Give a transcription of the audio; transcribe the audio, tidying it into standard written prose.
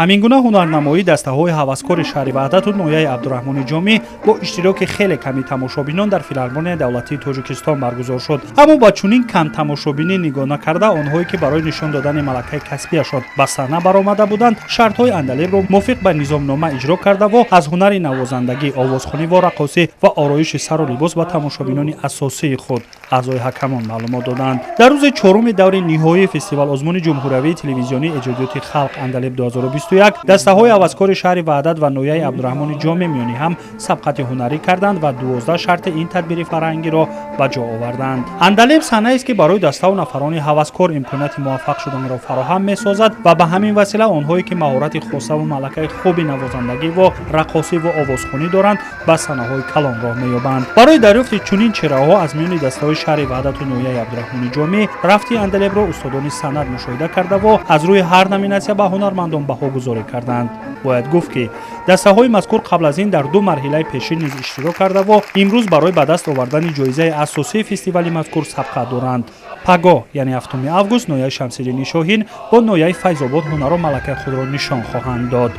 ҳамин гуна ҳунарнамоӣ дастаҳои ҳаваскори шаҳри ваҳдату ноҳияи Абдурахмони Ҷомӣ бо иштироки хеле ками тамошобинон дар филармонияи давлатии Тоҷикистон баргузор шуд. аммо ба чунин кам тамошобинӣ нигоҳ накарда, онҳое ки барои нишон додани малакаи касбияшон ба саҳна баромада буданд, шартҳои андалебро мувофиқ ба низомнома иҷро карда ва аз ҳунари навозандагӣ, овозхонӣ ва рақосӣ ва ороиши сару либос ба тамошобинони асосии худ аъзои ҳакамон маълумот доданд. дар рӯзи чоруми даври ниҳоии фестивал озмуни ҷумҳуриявии телевизионии эҷодиёти халқ Андалеб 2021 дастаҳои ҳаваскори шаҳри ваҳдат ва ноҳияи Абдурахмони Ҷомӣ миёни ҳам сабқати ҳунарӣ карданд ва 12 шарти ин тадбири фарҳангиро ба ҷо оварданд. Андалеб саҳнаест ки барои даставу нафарони ҳаваскор имконияти муваффақ шуданро фароҳам месозад ва ба ҳамин васила онҳое ки маҳорати хосаву малакаи хуби навозандагӣ ва рақосӣ ва овозхонӣ доранд ба саҳнаҳои калон роҳ меёбанд. барои дарёфти чунин чеҳраҳо аз миёни дастаҳои шаҳри ваҳдату ноҳияи Абдурахмони Ҷомӣ рафти Андалебро устодони санъат мушоҳида карда ва аз рӯи ҳар номинатсия ба ҳунармандон баҳогузорӣ карданд. бояд гуфт ки дастаҳои мазкур қабл аз ин дар ду марҳилаи пешин низ иштирок карда ва имрӯз барои ба даст овардани ҷоизаи асосии фестивали мазкур сабқа доранд. пагоҳ яъне 7 август ноҳияи Шамсиддини Шоҳин бо ноҳияи Файзобод ҳунару малакаи худро нишон хоҳанд дод.